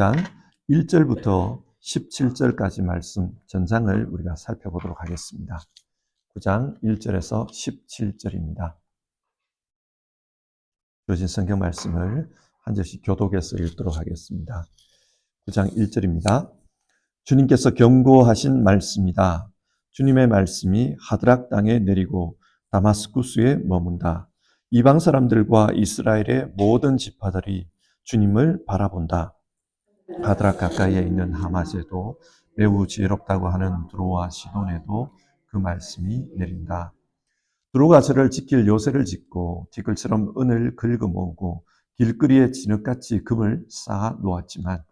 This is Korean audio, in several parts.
장 1절부터 17절까지 말씀 전장을 우리가 살펴보도록 하겠습니다. 9장 1절에서 17절입니다. 주어진 성경 말씀을 한 절씩 교독해서 읽도록 하겠습니다. 9장 1절입니다. 주님께서 경고하신 말씀이다. 주님의 말씀이 하드락 땅에 내리고 다마스쿠스에 머문다. 이방 사람들과 이스라엘의 모든 지파들이 주님을 바라본다. 하드락 가까이에 있는 하맛에도 매우 지혜롭다고 하는 두로와 시돈에도 그 말씀이 내린다. 두로가 저를 지킬 요새를 짓고 티끌처럼 은을 긁어 모으고 길거리에 진흙같이 금을 쌓아 놓았지만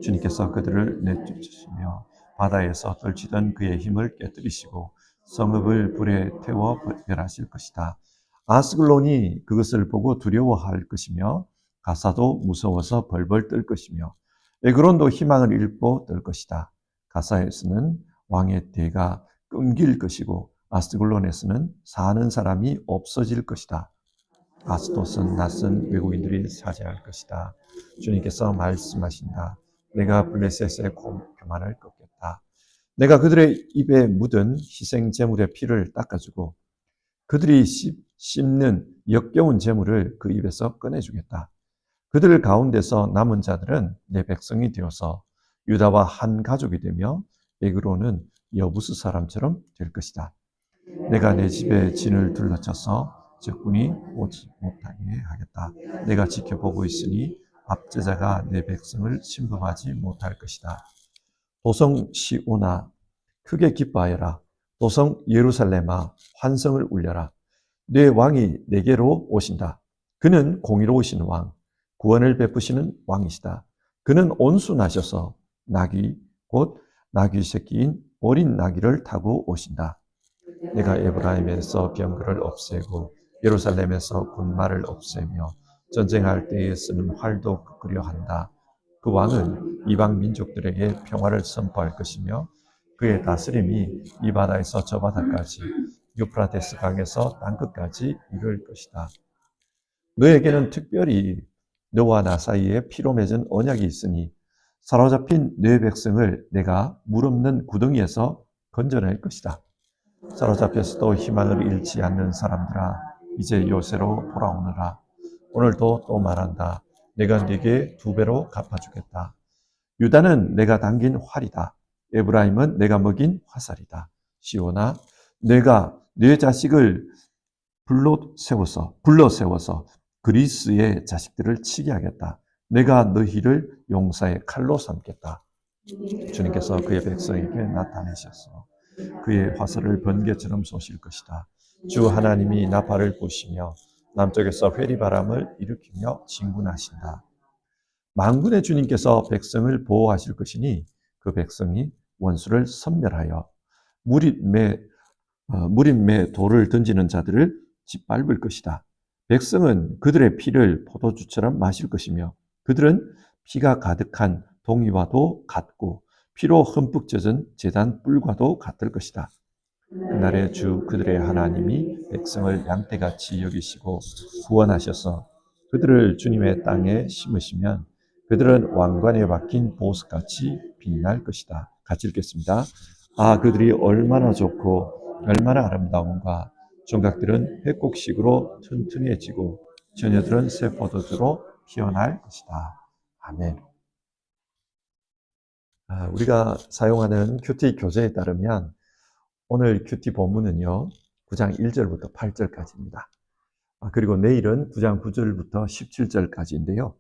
주님께서 그들을 내쫓으시며 바다에서 떨치던 그의 힘을 깨뜨리시고 성읍을 불에 태워 멸하실 것이다. 아스글론이 그것을 보고 두려워할 것이며 가사도 무서워서 벌벌 떨 것이며 에그론도 희망을 잃고 떨 것이다. 가사에서는 왕의 대가 끊길 것이고 아스글론에서는 사는 사람이 없어질 것이다. 아스돗은 낯선 외국인들이 차지할 것이다. 주님께서 말씀하신다. 내가 블레셋의 교만을 꺾겠다. 내가 그들의 입에 묻은 희생 제물의 피를 닦아주고 그들이 씹는 역겨운 제물을 그 입에서 꺼내주겠다. 그들 가운데서 남은 자들은 내 백성이 되어서 유다와 한 가족이 되며 에그론은 여부스 사람처럼 될 것이다. 내가 내 집에 진을 둘러쳐서 적군이 오지 못하게 하겠다. 내가 지켜보고 있으니 압제자가 내 백성을 침범하지 못할 것이다. 도성 시온아 크게 기뻐하여라. 도성 예루살렘아 환성을 울려라. 내 왕이 내게로 오신다. 그는 공의로우신 왕, 구원을 베푸시는 왕이시다. 그는 온순하셔서 나귀 곧 나귀 새끼인 어린 나귀를 타고 오신다. 내가 에브라임에서 병거를 없애고 예루살렘에서 군마를 없애며 전쟁할 때에 쓰는 활도 꺾으려 한다. 그 왕은 이방 민족들에게 평화를 선포할 것이며 그의 다스림이 이 바다에서 저 바다까지 유프라테스 강에서 땅끝까지 이를 것이다. 너에게는 특별히 너와 나 사이에 피로 맺은 언약이 있으니 사로잡힌 내 백성을 내가 물 없는 구덩이에서 건져낼 것이다. 사로잡혀서도 희망을 잃지 않는 사람들아 이제 요새로 돌아오너라. 오늘도 또 말한다. 내가 네게 2배로 갚아주겠다. 유다는 내가 당긴 활이다. 에브라임은 내가 먹인 화살이다. 시온아 내가 네 자식을 불러 세워서 그리스의 자식들을 치게 하겠다. 내가 너희를 용사의 칼로 삼겠다. 주님께서 그의 백성에게 나타내셔서 그의 화살을 번개처럼 쏘실 것이다. 주 하나님이 나팔을 부시며 남쪽에서 회리바람을 일으키며 진군하신다. 만군의 주님께서 백성을 보호하실 것이니 그 백성이 원수를 섬멸하여 무림매 돌을 던지는 자들을 짓밟을 것이다. 백성은 그들의 피를 포도주처럼 마실 것이며 그들은 피가 가득한 동이와도 같고 피로 흠뻑 젖은 제단 뿔과도 같을 것이다. 그날에 주 그들의 하나님이 백성을 양떼같이 여기시고 구원하셔서 그들을 주님의 땅에 심으시면 그들은 왕관에 박힌 보석같이 빛날 것이다. 같이 읽겠습니다. 아, 그들이 얼마나 좋고 얼마나 아름다운가. 종각들은 회곡식으로 튼튼해지고 처녀들은 새 포도주로 피어날 것이다. 아멘. 우리가 사용하는 큐티 교재에 따르면 오늘 큐티 본문은요 9장 1절부터 8절까지입니다. 그리고 내일은 9장 9절부터 17절까지인데요.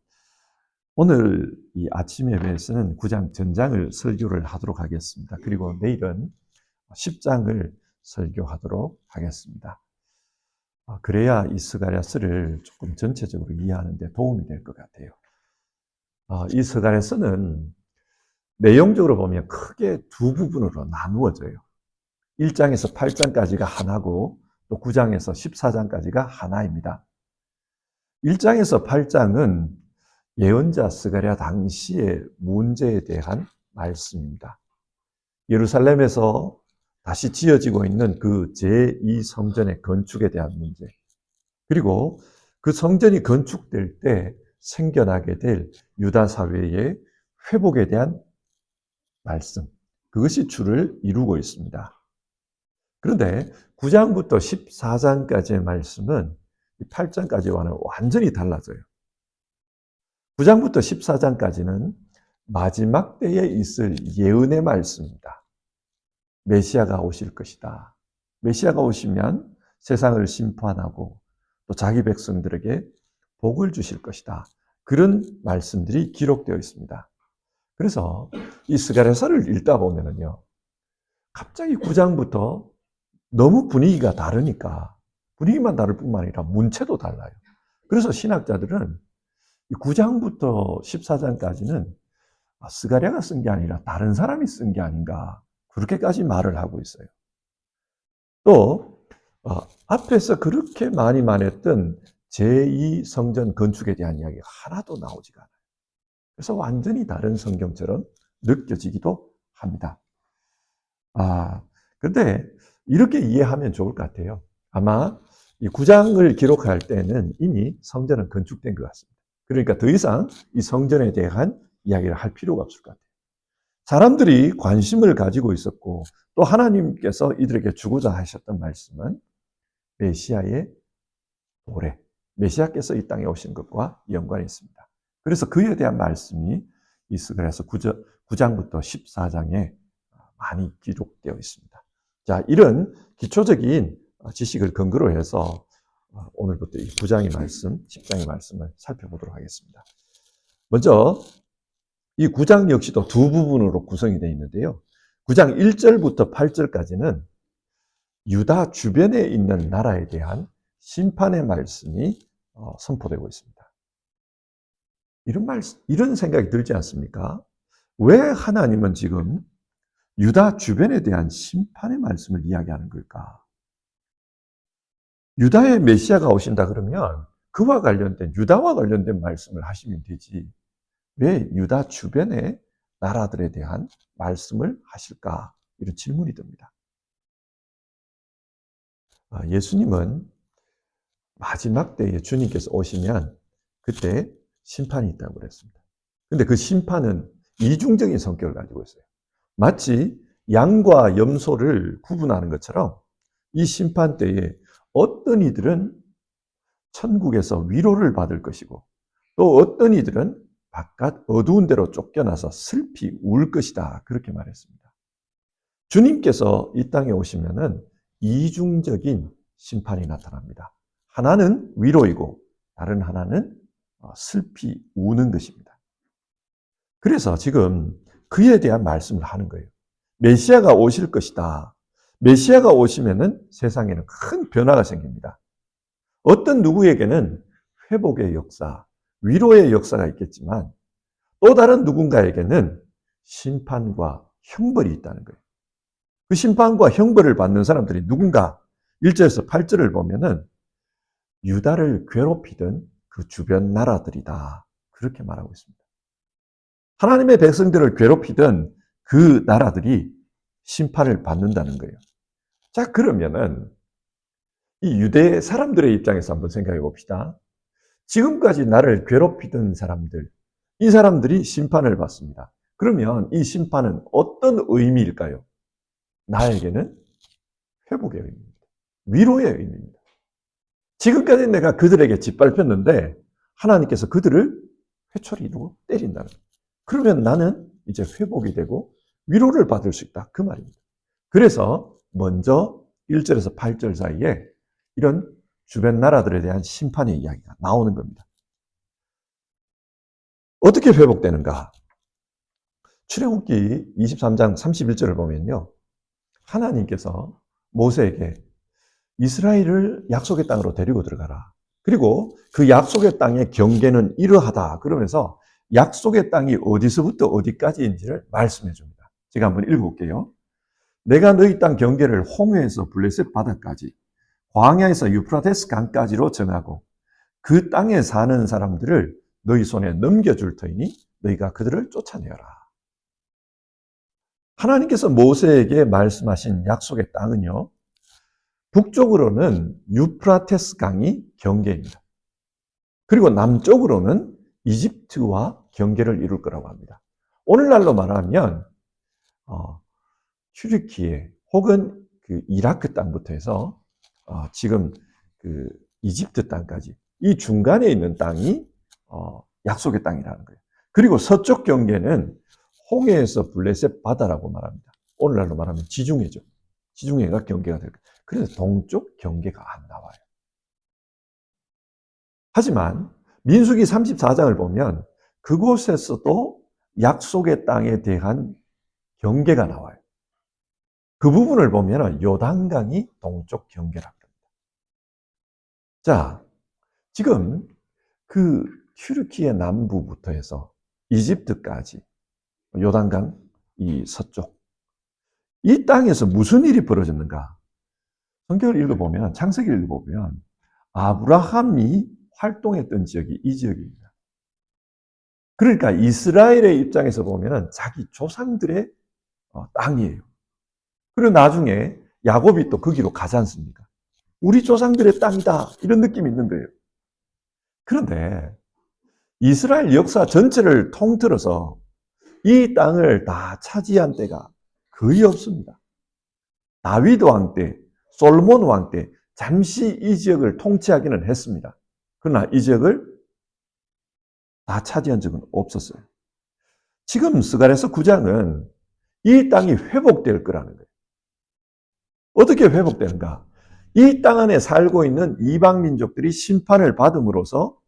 오늘 이 아침 예배에서는 9장 전장을 설교를 하도록 하겠습니다. 그리고 내일은 10장을 설교하도록 하겠습니다. 그래야 이 스가랴서를 조금 전체적으로 이해하는 데 도움이 될 것 같아요. 이 스가랴서는 내용적으로 보면 크게 두 부분으로 나누어져요. 1장에서 8장까지가 하나고 또 9장에서 14장까지가 하나입니다. 1장에서 8장은 예언자 스가랴 당시의 문제에 대한 말씀입니다. 예루살렘에서 다시 지어지고 있는 그 제2성전의 건축에 대한 문제, 그리고 그 성전이 건축될 때 생겨나게 될 유다 사회의 회복에 대한 말씀, 그것이 주를 이루고 있습니다. 그런데 9장부터 14장까지의 말씀은 8장까지와는 완전히 달라져요. 9장부터 14장까지는 마지막 때에 있을 예언의 말씀입니다. 메시아가 오실 것이다. 메시아가 오시면 세상을 심판하고 또 자기 백성들에게 복을 주실 것이다. 그런 말씀들이 기록되어 있습니다. 그래서 이 스가랴서를 읽다 보면은요, 갑자기 9장부터 너무 분위기가 다르니까 분위기만 다를 뿐만 아니라 문체도 달라요. 그래서 신학자들은 9장부터 14장까지는 스가랴가 쓴 게 아니라 다른 사람이 쓴 게 아닌가 그렇게까지 말을 하고 있어요. 또 앞에서 그렇게 많이 말했던 제2성전 건축에 대한 이야기가 하나도 나오지가 않아요. 그래서 완전히 다른 성경처럼 느껴지기도 합니다. 그런데 이렇게 이해하면 좋을 것 같아요. 아마 이 9장을 기록할 때는 이미 성전은 건축된 것 같습니다. 그러니까 더 이상 이 성전에 대한 이야기를 할 필요가 없을 것 같아요. 사람들이 관심을 가지고 있었고 또 하나님께서 이들에게 주고자 하셨던 말씀은 메시아의 도래, 메시아께서 이 땅에 오신 것과 연관이 있습니다. 그래서 그에 대한 말씀이 이 스가랴서 9장부터 14장에 많이 기록되어 있습니다. 자, 이런 기초적인 지식을 근거로 해서 오늘부터 이 9장의 말씀, 10장의 말씀을 살펴보도록 하겠습니다. 먼저 이 9장 역시도 두 부분으로 구성이 되어 있는데요. 9장 1절부터 8절까지는 유다 주변에 있는 나라에 대한 심판의 말씀이 선포되고 있습니다. 이런 생각이 들지 않습니까? 왜 하나님은 지금 유다 주변에 대한 심판의 말씀을 이야기하는 걸까? 유다의 메시아가 오신다 그러면 그와 관련된, 유다와 관련된 말씀을 하시면 되지. 왜 유다 주변의 나라들에 대한 말씀을 하실까? 이런 질문이 듭니다. 예수님은 마지막 때에 주님께서 오시면 그때 심판이 있다고 그랬습니다. 근데 그 심판은 이중적인 성격을 가지고 있어요. 마치 양과 염소를 구분하는 것처럼 이 심판 때에 어떤 이들은 천국에서 위로를 받을 것이고 또 어떤 이들은 바깥 어두운 데로 쫓겨나서 슬피 울 것이다. 그렇게 말했습니다. 주님께서 이 땅에 오시면은 이중적인 심판이 나타납니다. 하나는 위로이고 다른 하나는 슬피 우는 것입니다. 그래서 지금 그에 대한 말씀을 하는 거예요. 메시아가 오실 것이다. 메시아가 오시면은 세상에는 큰 변화가 생깁니다. 어떤 누구에게는 회복의 역사, 위로의 역사가 있겠지만 또 다른 누군가에게는 심판과 형벌이 있다는 거예요. 그 심판과 형벌을 받는 사람들이 누군가 1절에서 8절을 보면은 유다를 괴롭히던 그 주변 나라들이다. 그렇게 말하고 있습니다. 하나님의 백성들을 괴롭히던 그 나라들이 심판을 받는다는 거예요. 자, 그러면은 이 유대 사람들의 입장에서 한번 생각해 봅시다. 지금까지 나를 괴롭히던 사람들, 이 사람들이 심판을 받습니다. 그러면 이 심판은 어떤 의미일까요? 나에게는 회복의 의미입니다. 위로의 의미입니다. 지금까지 내가 그들에게 짓밟혔는데 하나님께서 그들을 회초리 이루고 때린다는 거예요. 그러면 나는 이제 회복이 되고 위로를 받을 수 있다. 그 말입니다. 그래서 먼저 1절에서 8절 사이에 이런 주변 나라들에 대한 심판의 이야기가 나오는 겁니다. 어떻게 회복되는가? 출애굽기 23장 31절을 보면요. 하나님께서 모세에게 이스라엘을 약속의 땅으로 데리고 들어가라. 그리고 그 약속의 땅의 경계는 이러하다. 그러면서 약속의 땅이 어디서부터 어디까지인지를 말씀해 줍니다. 제가 한번 읽어볼게요. 내가 너희 땅 경계를 홍해에서 블레셋 바다까지, 광야에서 유프라테스 강까지로 정하고 그 땅에 사는 사람들을 너희 손에 넘겨줄 터이니 너희가 그들을 쫓아내어라. 하나님께서 모세에게 말씀하신 약속의 땅은요, 북쪽으로는 유프라테스 강이 경계입니다. 그리고 남쪽으로는 이집트와 경계를 이룰 거라고 합니다. 오늘날로 말하면 튀르키예 혹은 그 이라크 땅부터 해서 지금 그 이집트 땅까지 이 중간에 있는 땅이 약속의 땅이라는 거예요. 그리고 서쪽 경계는 홍해에서 블레셋 바다라고 말합니다. 오늘날로 말하면 지중해죠. 지중해가 경계가 될 거예요. 그래서 동쪽 경계가 안 나와요. 하지만 민수기 34장을 보면 그곳에서도 약속의 땅에 대한 경계가 나와요. 그 부분을 보면 요단강이 동쪽 경계라고 합니다. 자, 지금 그 튀르키예 남부부터 해서 이집트까지 요단강 이 서쪽 이 땅에서 무슨 일이 벌어졌는가? 성경을 읽어보면 창세기를 읽어보면 아브라함이 활동했던 지역이 이 지역입니다. 그러니까 이스라엘의 입장에서 보면 자기 조상들의 땅이에요. 그리고 나중에 야곱이 또 거기로 가지 않습니까? 우리 조상들의 땅이다 이런 느낌이 있는 거예요. 그런데 이스라엘 역사 전체를 통틀어서 이 땅을 다 차지한 때가 거의 없습니다. 다윗 왕 때, 솔몬 왕 때 잠시 이 지역을 통치하기는 했습니다. 그러나 이 지역을 다 차지한 적은 없었어요. 지금 스가랴서 9장은 이 땅이 회복될 거라는 거예요. 어떻게 회복되는가? 이 땅 안에 살고 있는 이방 민족들이 심판을 받음으로써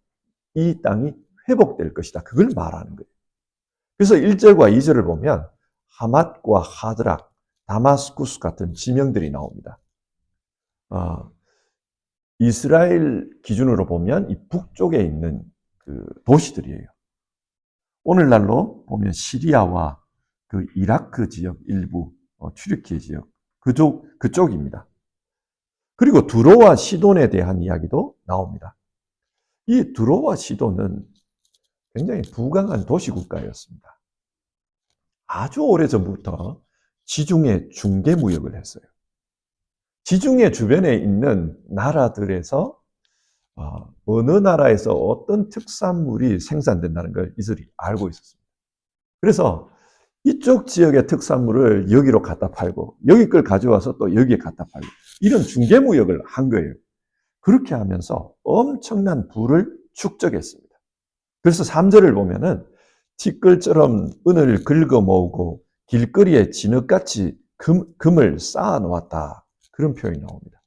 이 땅이 회복될 것이다. 그걸 말하는 거예요. 그래서 1절과 2절을 보면 하맛과 하드락, 다마스쿠스 같은 지명들이 나옵니다. 이스라엘 기준으로 보면 이 북쪽에 있는 그 도시들이에요. 오늘날로 보면 시리아와 그 이라크 지역 일부, 튀르키예 지역, 그쪽입니다. 그리고 두로와 시돈에 대한 이야기도 나옵니다. 이 두로와 시돈은 굉장히 부강한 도시국가였습니다. 아주 오래전부터 지중해 중개무역을 했어요. 지중해 주변에 있는 나라들에서 어느 나라에서 어떤 특산물이 생산된다는 걸 이들이 알고 있었습니다. 그래서 이쪽 지역의 특산물을 여기로 갖다 팔고 여기 걸 가져와서 또 여기에 갖다 팔고 이런 중개무역을 한 거예요. 그렇게 하면서 엄청난 부를 축적했습니다. 그래서 3절을 보면은 티끌처럼 은을 긁어 모으고 길거리에 진흙같이 금을 쌓아 놓았다. 그런 표현이 나옵니다.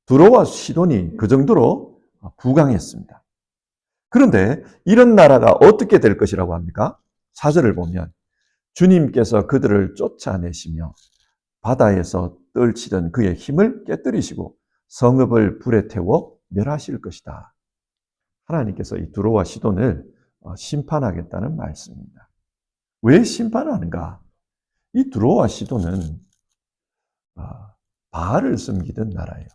두로와 시돈이 그 정도로 부강했습니다. 그런데 이런 나라가 어떻게 될 것이라고 합니까? 4절을 보면 주님께서 그들을 쫓아내시며 바다에서 떨치던 그의 힘을 깨뜨리시고 성읍을 불에 태워 멸하실 것이다. 하나님께서 이 두로와 시돈을 심판하겠다는 말씀입니다. 왜 심판하는가? 이 두로와 시돈은 바알을 섬기던 나라예요.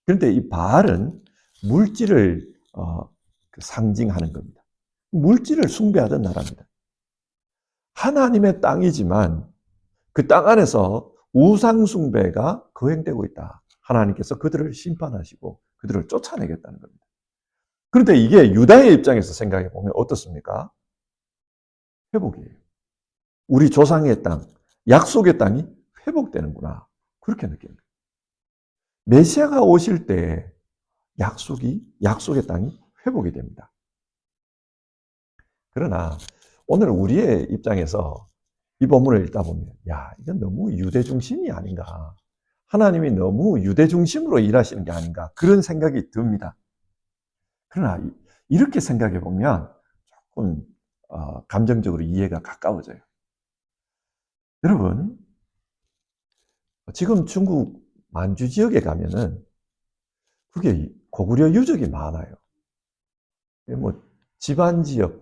그런데 이 바알은 물질을 상징하는 겁니다. 물질을 숭배하던 나라입니다. 하나님의 땅이지만 그 땅 안에서 우상 숭배가 거행되고 있다. 하나님께서 그들을 심판하시고 그들을 쫓아내겠다는 겁니다. 그런데 이게 유다의 입장에서 생각해 보면 어떻습니까? 회복이에요. 우리 조상의 땅, 약속의 땅이 회복되는구나. 그렇게 느끼는 거예요. 메시아가 오실 때 약속의 땅이 회복이 됩니다. 그러나 오늘 우리의 입장에서 이 본문을 읽다 보면 이건 너무 유대 중심이 아닌가. 하나님이 너무 유대 중심으로 일하시는 게 아닌가. 그런 생각이 듭니다. 그러나 이렇게 생각해 보면 조금 감정적으로 이해가 가까워져요. 여러분, 지금 중국 만주 지역에 가면은 그게 고구려 유적이 많아요. 뭐 지반 지역,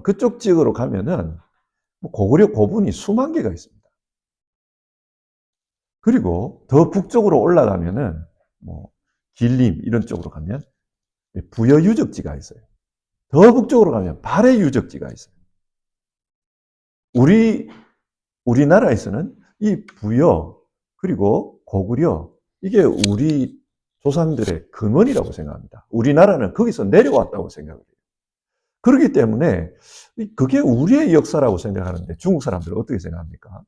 그쪽 지역으로 가면은 고구려 고분이 수만 개가 있습니다. 그리고 더 북쪽으로 올라가면은 뭐 길림 이런 쪽으로 가면 부여 유적지가 있어요. 더 북쪽으로 가면 발해 유적지가 있어요. 우리나라에서는 이 부여 그리고 고구려 이게 우리 조상들의 근원이라고 생각합니다. 우리나라는 거기서 내려왔다고 생각을 해요. 그렇기 때문에 그게 우리의 역사라고 생각하는데 중국 사람들은 어떻게 생각합니까?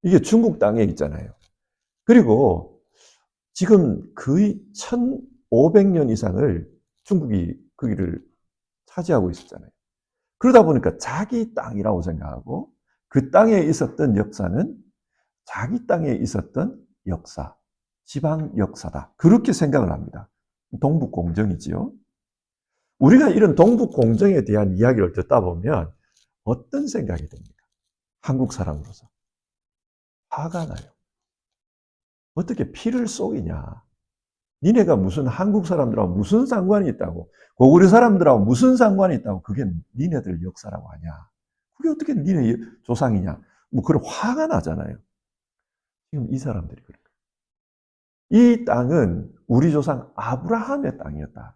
이게 중국 땅에 있잖아요. 그리고 지금 거의 1500년 이상을 중국이 거기를 차지하고 있었잖아요. 그러다 보니까 자기 땅이라고 생각하고 그 땅에 있었던 역사는 자기 땅에 있었던 역사, 지방 역사다. 그렇게 생각을 합니다. 동북공정이지요. 우리가 이런 동북공정에 대한 이야기를 듣다 보면 어떤 생각이 듭니까? 한국 사람으로서. 화가 나요. 어떻게 피를 쏘이냐. 니네가 무슨 한국 사람들하고 무슨 상관이 있다고, 고구려 사람들하고 무슨 상관이 있다고, 그게 니네들 역사라고 하냐. 그게 어떻게 니네 조상이냐. 뭐 그런 화가 나잖아요. 지금 이 사람들이 그래요. 이 땅은 우리 조상 아브라함의 땅이었다.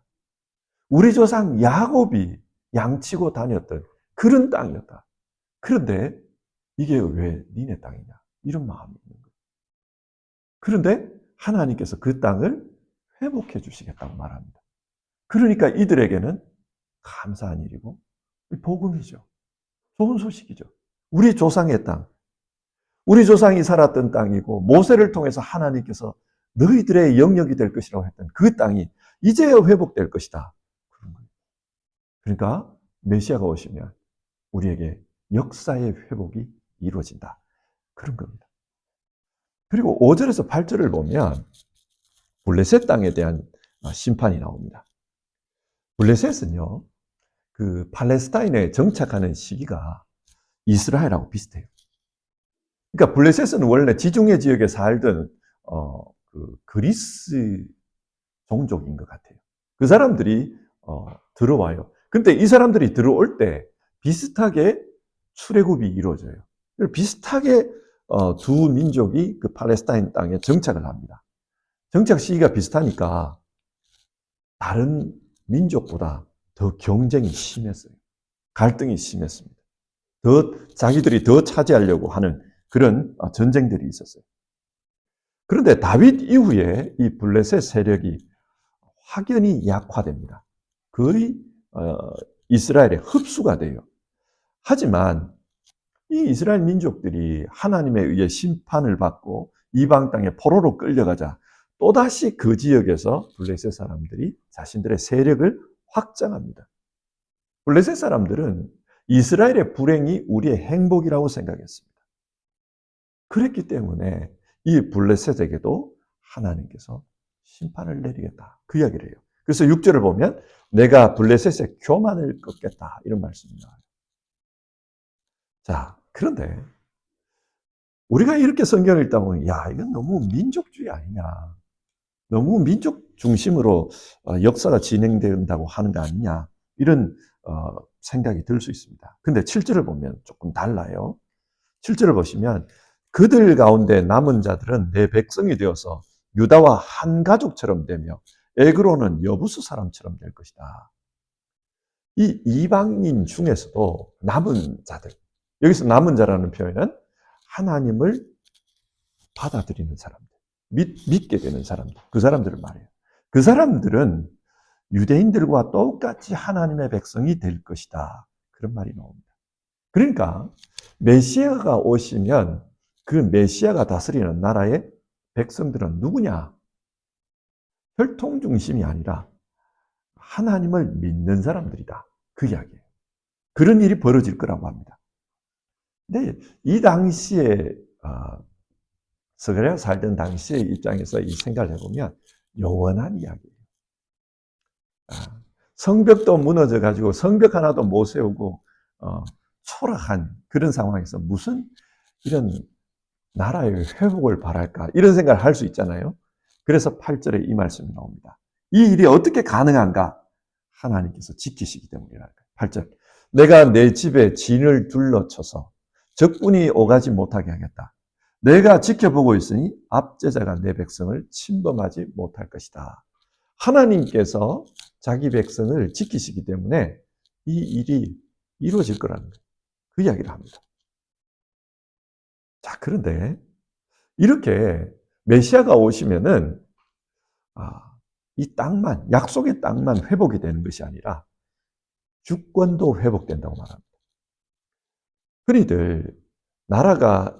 우리 조상 야곱이 양치고 다녔던 그런 땅이었다. 그런데 이게 왜 니네 땅이냐. 이런 마음이 있는 거예요. 그런데 하나님께서 그 땅을 회복해 주시겠다고 말합니다. 그러니까 이들에게는 감사한 일이고 복음이죠. 좋은 소식이죠. 우리 조상의 땅, 우리 조상이 살았던 땅이고 모세를 통해서 하나님께서 너희들의 영역이 될 것이라고 했던 그 땅이 이제야 회복될 것이다. 그러니까 메시아가 오시면 우리에게 역사의 회복이 이루어진다. 그런 겁니다. 그리고 5절에서 8절을 보면 블레셋 땅에 대한 심판이 나옵니다. 블레셋은요, 그 팔레스타인에 정착하는 시기가 이스라엘하고 비슷해요. 그러니까 블레셋은 원래 지중해 지역에 살던 그 그리스 종족인 것 같아요. 그 사람들이 들어와요. 근데 이 사람들이 들어올 때 비슷하게 출애굽이 이루어져요. 비슷하게 두 민족이 그 팔레스타인 땅에 정착을 합니다. 정착 시기가 비슷하니까 다른 민족보다 더 경쟁이 심했어요. 갈등이 심했습니다. 자기들이 더 차지하려고 하는 그런 전쟁들이 있었어요. 그런데 다윗 이후에 이 블레셋 세력이 확연히 약화됩니다. 거의 이스라엘에 흡수가 돼요. 하지만 이 이스라엘 민족들이 하나님에 의해 심판을 받고 이방 땅에 포로로 끌려가자 또다시 그 지역에서 블레셋 사람들이 자신들의 세력을 확장합니다. 블레셋 사람들은 이스라엘의 불행이 우리의 행복이라고 생각했습니다. 그랬기 때문에 이 블레셋에게도 하나님께서 심판을 내리겠다. 그 이야기를 해요. 그래서 6절을 보면 내가 블레셋의 교만을 꺾겠다. 이런 말씀이 나와요. 자, 그런데 우리가 이렇게 성경을 읽다 보면 야, 이건 너무 민족주의 아니냐. 너무 민족 중심으로 역사가 진행된다고 하는 거 아니냐. 이런 생각이 들 수 있습니다. 근데 7절을 보면 조금 달라요. 7절을 보시면 그들 가운데 남은 자들은 내 백성이 되어서 유다와 한 가족처럼 되며 에그로는 여부수 사람처럼 될 것이다. 이 이방인 중에서도 남은 자들, 여기서 남은 자라는 표현은 하나님을 받아들이는 사람들, 믿게 되는 사람들, 그 사람들을 말해요. 그 사람들은 유대인들과 똑같이 하나님의 백성이 될 것이다. 그런 말이 나옵니다. 그러니까 메시아가 오시면 그 메시아가 다스리는 나라의 백성들은 누구냐? 혈통 중심이 아니라 하나님을 믿는 사람들이다. 그 이야기예요. 그런 일이 벌어질 거라고 합니다. 근데 이 당시에 스가랴가 살던 당시의 입장에서 이 생각을 해보면 영원한 이야기예요. 성벽도 무너져가지고 성벽 하나도 못 세우고 초락한 그런 상황에서 무슨 이런 나라의 회복을 바랄까 이런 생각을 할 수 있잖아요. 그래서 8절에 이 말씀이 나옵니다. 이 일이 어떻게 가능한가? 하나님께서 지키시기 때문이라. 8절. 내가 내 집에 진을 둘러쳐서 적군이 오가지 못하게 하겠다. 내가 지켜보고 있으니 압제자가 내 백성을 침범하지 못할 것이다. 하나님께서 자기 백성을 지키시기 때문에 이 일이 이루어질 거라는 거예요. 그 이야기를 합니다. 자, 그런데 이렇게 메시아가 오시면은 이 땅만, 약속의 땅만 회복이 되는 것이 아니라 주권도 회복된다고 말합니다. 흔히들 나라가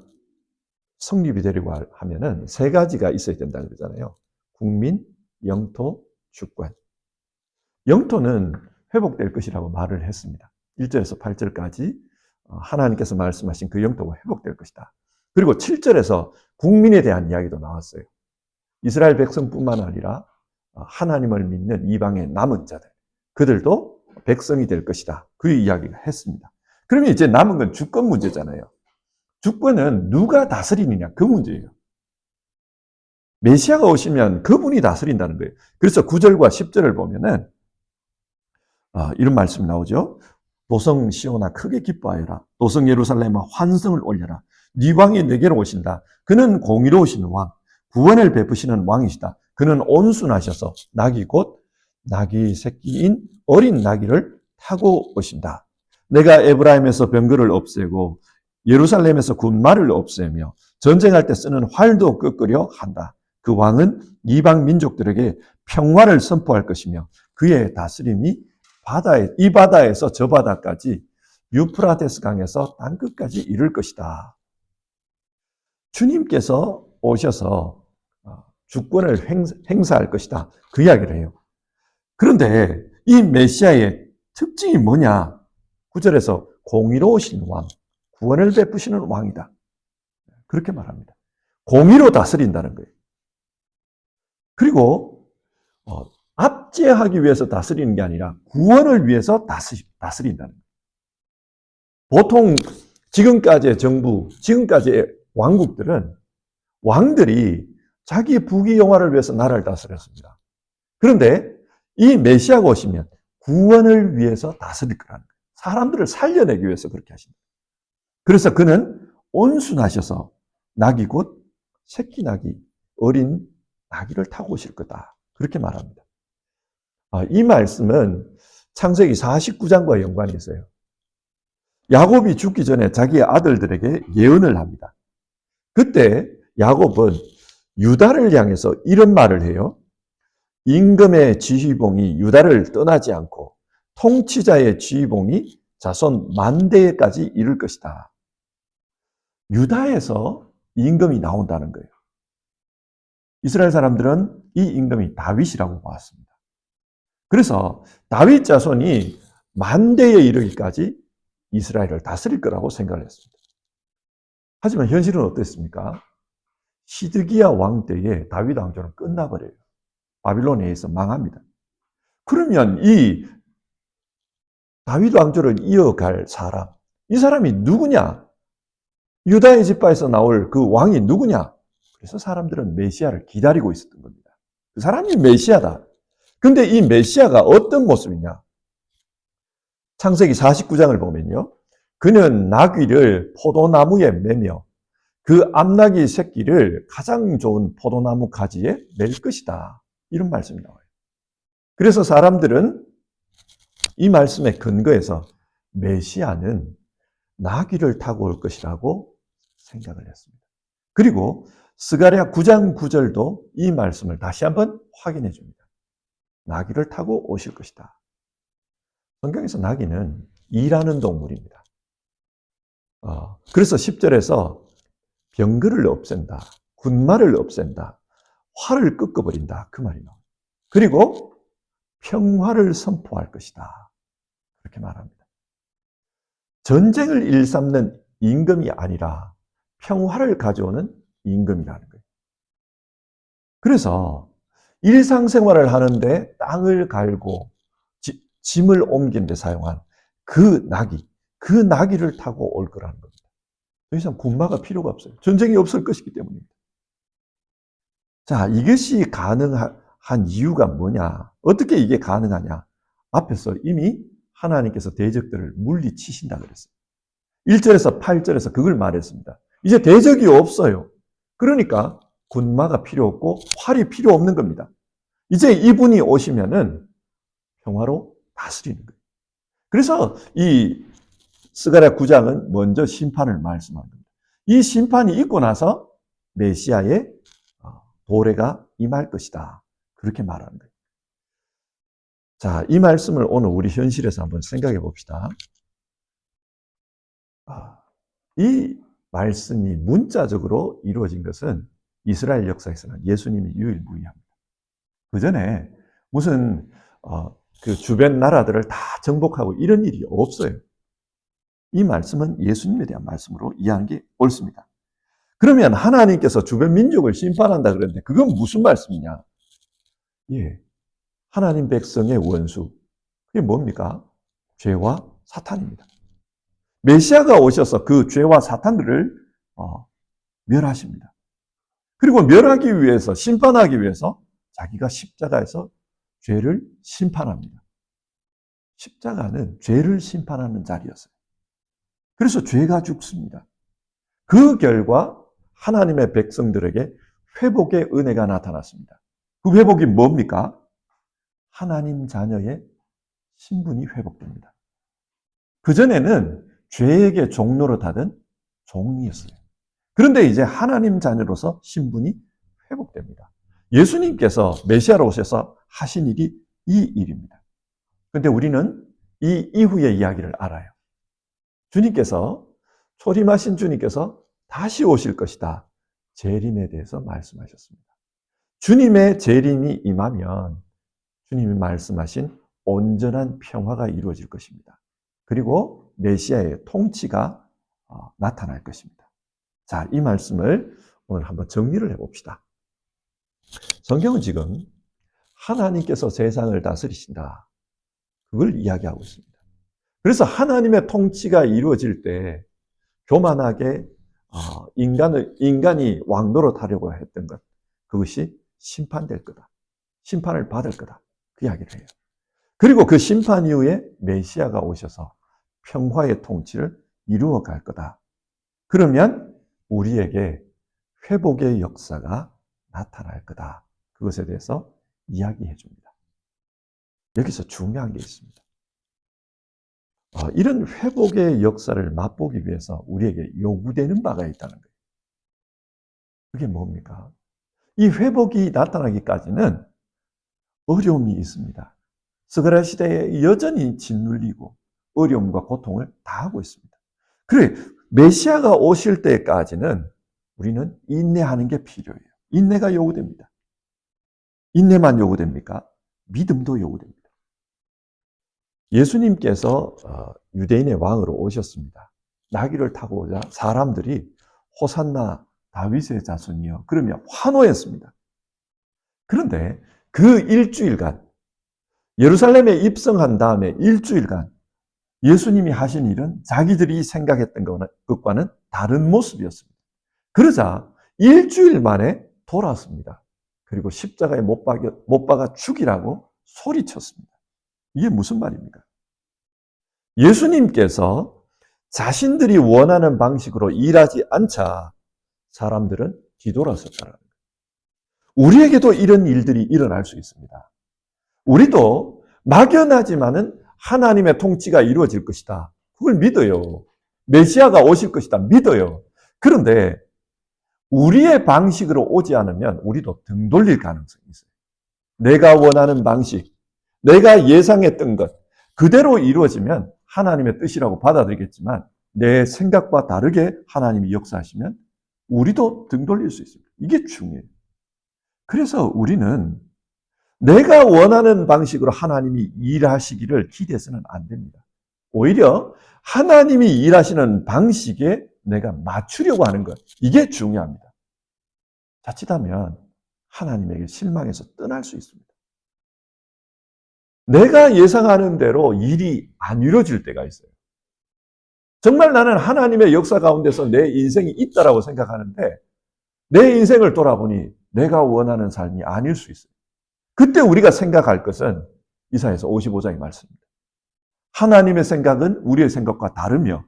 성립이 되려고 하면은 세 가지가 있어야 된다고 그러잖아요. 국민, 영토, 주권. 영토는 회복될 것이라고 말을 했습니다. 1절에서 8절까지 하나님께서 말씀하신 그 영토가 회복될 것이다. 그리고 7절에서 국민에 대한 이야기도 나왔어요. 이스라엘 백성뿐만 아니라 하나님을 믿는 이방의 남은 자들, 그들도 백성이 될 것이다. 그 이야기가 했습니다. 그러면 이제 남은 건 주권 문제잖아요. 주권은 누가 다스리느냐, 그 문제예요. 메시아가 오시면 그분이 다스린다는 거예요. 그래서 9절과 10절을 보면은 이런 말씀이 나오죠. 도성 시온아 크게 기뻐하여라. 도성 예루살렘아 환성을 올려라. 네 왕이 내게로 오신다. 그는 공의로우신 왕, 구원을 베푸시는 왕이시다. 그는 온순하셔서 낙이 곧 낙이 새끼인 어린 나귀를 타고 오신다. 내가 에브라임에서 병거를 없애고 예루살렘에서 군마를 없애며 전쟁할 때 쓰는 활도 끄끄려 한다. 그 왕은 이방 민족들에게 평화를 선포할 것이며 그의 다스림이 이 바다에서 저 바다까지 유프라테스 강에서 땅끝까지 이를 것이다. 주님께서 오셔서 주권을 행사할 것이다. 그 이야기를 해요. 그런데 이 메시아의 특징이 뭐냐? 9절에서 공의로우신 왕, 구원을 베푸시는 왕이다. 그렇게 말합니다. 공의로 다스린다는 거예요. 그리고 압제하기 위해서 다스리는 게 아니라 구원을 위해서 다스린다는 거예요. 보통 지금까지의 정부, 지금까지의 왕국들은 왕들이 자기 부귀영화를 위해서 나라를 다스렸습니다. 그런데 이 메시아가 오시면 구원을 위해서 다스릴 거라는 거예요. 사람들을 살려내기 위해서 그렇게 하십니다. 그래서 그는 온순하셔서 낙이 곧 새끼 낙이, 어린 나귀를 타고 오실 거다. 그렇게 말합니다. 이 말씀은 창세기 49장과 연관이 있어요. 야곱이 죽기 전에 자기의 아들들에게 예언을 합니다. 그때 야곱은 유다를 향해서 이런 말을 해요. 임금의 지휘봉이 유다를 떠나지 않고 통치자의 지휘봉이 자손 만대까지 이를 것이다. 유다에서 임금이 나온다는 거예요. 이스라엘 사람들은 이 임금이 다윗이라고 보았습니다. 그래서 다윗 자손이 만대에 이르기까지 이스라엘을 다스릴 거라고 생각을 했습니다. 하지만 현실은 어땠습니까? 시드기야 왕 때에 다윗 왕조는 끝나버려요. 바빌론에 의해서 망합니다. 그러면 이 다윗 왕조를 이어갈 사람, 이 사람이 누구냐? 유다의 지파에서 나올 그 왕이 누구냐? 그래서 사람들은 메시아를 기다리고 있었던 겁니다. 그 사람이 메시아다. 근데 이 메시아가 어떤 모습이냐? 창세기 49장을 보면요. 그는 나귀를 포도나무에 매며 그 암나귀 새끼를 가장 좋은 포도나무 가지에 맬 것이다. 이런 말씀이 나와요. 그래서 사람들은 이 말씀에 근거해서 메시아는 나귀를 타고 올 것이라고 생각을 했습니다. 그리고 스가랴 9장 9절도 이 말씀을 다시 한번 확인해 줍니다. 나귀를 타고 오실 것이다. 성경에서 나귀는 일하는 동물입니다. 그래서 10절에서 병거를 없앤다, 군마를 없앤다, 활을 꺾어버린다 그 말이 나와요. 그리고 평화를 선포할 것이다. 그렇게 말합니다. 전쟁을 일삼는 임금이 아니라 평화를 가져오는 임금이라는 거예요. 그래서 일상생활을 하는데 땅을 갈고 짐을 옮기는 데 사용한 그 나귀를 타고 올 거라는 겁니다. 더 이상 군마가 필요가 없어요. 전쟁이 없을 것이기 때문입니다. 자, 이것이 가능한 이유가 뭐냐? 어떻게 이게 가능하냐? 앞에서 이미 하나님께서 대적들을 물리치신다 그랬어요. 1절에서 8절에서 그걸 말했습니다. 이제 대적이 없어요. 그러니까 군마가 필요 없고 활이 필요 없는 겁니다. 이제 이분이 오시면은 평화로 다스리는 거예요. 그래서 이 스가랴 9장은 먼저 심판을 말씀하는 겁니다. 이 심판이 있고 나서 메시아의 도래가 임할 것이다. 그렇게 말하는 거예요. 자, 이 말씀을 오늘 우리 현실에서 한번 생각해 봅시다. 이 말씀이 문자적으로 이루어진 것은 이스라엘 역사에서는 예수님이 유일무이합니다. 그 전에 무슨 그 주변 나라들을 다 정복하고 이런 일이 없어요. 이 말씀은 예수님에 대한 말씀으로 이해하는 게 옳습니다. 그러면 하나님께서 주변 민족을 심판한다 그랬는데 그건 무슨 말씀이냐? 예, 하나님 백성의 원수. 그게 뭡니까? 죄와 사탄입니다. 메시아가 오셔서 그 죄와 사탄들을 멸하십니다. 그리고 멸하기 위해서, 심판하기 위해서 자기가 십자가에서 죄를 심판합니다. 십자가는 죄를 심판하는 자리였어요. 그래서 죄가 죽습니다. 그 결과 하나님의 백성들에게 회복의 은혜가 나타났습니다. 그 회복이 뭡니까? 하나님 자녀의 신분이 회복됩니다. 그전에는 죄에게 종로로 타던 종이었어요. 그런데 이제 하나님 자녀로서 신분이 회복됩니다. 예수님께서 메시아로 오셔서 하신 일이 이 일입니다. 그런데 우리는 이 이후의 이야기를 알아요. 주님께서, 초림하신 주님께서 다시 오실 것이다. 재림에 대해서 말씀하셨습니다. 주님의 재림이 임하면 주님이 말씀하신 온전한 평화가 이루어질 것입니다. 그리고 메시아의 통치가 나타날 것입니다. 자, 이 말씀을 오늘 한번 정리를 해봅시다. 성경은 지금 하나님께서 세상을 다스리신다. 그걸 이야기하고 있습니다. 그래서 하나님의 통치가 이루어질 때 교만하게 인간이 왕노릇 하려고 했던 것, 그것이 심판될 거다. 심판을 받을 거다. 그 이야기를 해요. 그리고 그 심판 이후에 메시아가 오셔서 평화의 통치를 이루어 갈 거다. 그러면 우리에게 회복의 역사가 나타날 거다. 그것에 대해서 이야기해 줍니다. 여기서 중요한 게 있습니다. 이런 회복의 역사를 맛보기 위해서 우리에게 요구되는 바가 있다는 거예요. 그게 뭡니까? 이 회복이 나타나기까지는 어려움이 있습니다. 스가랴 시대에 여전히 짓눌리고 어려움과 고통을 다하고 있습니다. 그래, 메시아가 오실 때까지는 우리는 인내하는 게 필요해요. 인내가 요구됩니다. 인내만 요구됩니까? 믿음도 요구됩니다. 예수님께서 유대인의 왕으로 오셨습니다. 나귀를 타고 오자 사람들이 호산나 다윗의 자손이여 그러며 환호했습니다. 그런데 그 일주일간 예루살렘에 입성한 다음에 일주일간 예수님이 하신 일은 자기들이 생각했던 것과는 다른 모습이었습니다. 그러자 일주일 만에 돌아왔습니다. 그리고 십자가에 못 박아 죽이라고 소리쳤습니다. 이게 무슨 말입니까? 예수님께서 자신들이 원하는 방식으로 일하지 않자 사람들은 뒤돌아섰다는 거예요. 우리에게도 이런 일들이 일어날 수 있습니다. 우리도 막연하지만은 하나님의 통치가 이루어질 것이다. 그걸 믿어요. 메시아가 오실 것이다. 믿어요. 그런데 우리의 방식으로 오지 않으면 우리도 등 돌릴 가능성이 있어요. 내가 원하는 방식, 내가 예상했던 것 그대로 이루어지면 하나님의 뜻이라고 받아들이겠지만 내 생각과 다르게 하나님이 역사하시면 우리도 등 돌릴 수 있습니다. 이게 중요해요. 그래서 우리는 내가 원하는 방식으로 하나님이 일하시기를 기대해서는 안 됩니다. 오히려 하나님이 일하시는 방식에 내가 맞추려고 하는 것, 이게 중요합니다. 자칫하면 하나님에게 실망해서 떠날 수 있습니다. 내가 예상하는 대로 일이 안 이루어질 때가 있어요. 정말 나는 하나님의 역사 가운데서 내 인생이 있다라고 생각하는데 내 인생을 돌아보니 내가 원하는 삶이 아닐 수 있어요. 그때 우리가 생각할 것은 이사야서 55장의 말씀입니다. 하나님의 생각은 우리의 생각과 다르며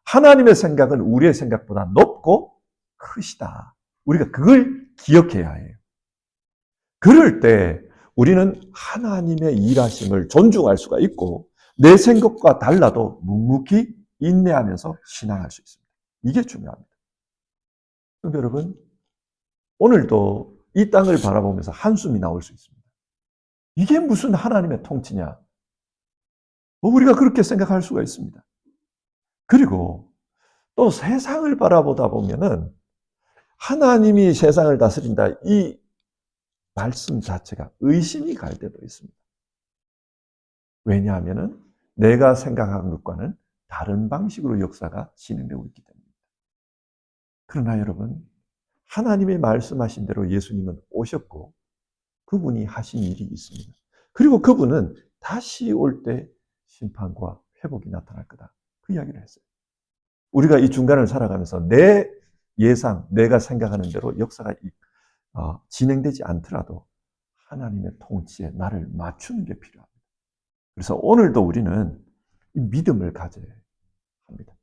하나님의 생각은 우리의 생각보다 높고 크시다. 우리가 그걸 기억해야 해요. 그럴 때 우리는 하나님의 일하심을 존중할 수가 있고 내 생각과 달라도 묵묵히 인내하면서 신앙할 수 있습니다. 이게 중요합니다. 그럼 여러분, 오늘도 이 땅을 바라보면서 한숨이 나올 수 있습니다. 이게 무슨 하나님의 통치냐? 우리가 그렇게 생각할 수가 있습니다. 그리고 또 세상을 바라보다 보면은 하나님이 세상을 다스린다. 이 말씀 자체가 의심이 갈 때도 있습니다. 왜냐하면은 내가 생각한 것과는 다른 방식으로 역사가 진행되고 있기 때문입니다. 그러나 여러분, 하나님이 말씀하신 대로 예수님은 오셨고 그분이 하신 일이 있습니다. 그리고 그분은 다시 올 때 심판과 회복이 나타날 거다. 그 이야기를 했어요. 우리가 이 중간을 살아가면서 내 예상, 내가 생각하는 대로 역사가 진행되지 않더라도 하나님의 통치에 나를 맞추는 게 필요합니다. 그래서 오늘도 우리는 믿음을 가져야 합니다.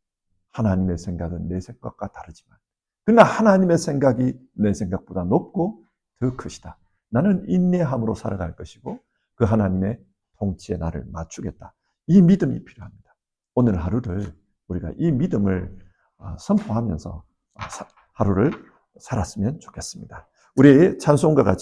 하나님의 생각은 내 생각과 다르지만 그러나 하나님의 생각이 내 생각보다 높고 더 크시다. 나는 인내함으로 살아갈 것이고 그 하나님의 통치에 나를 맞추겠다. 이 믿음이 필요합니다. 오늘 하루를 우리가 이 믿음을 선포하면서 하루를 살았으면 좋겠습니다. 우리 찬송과 같이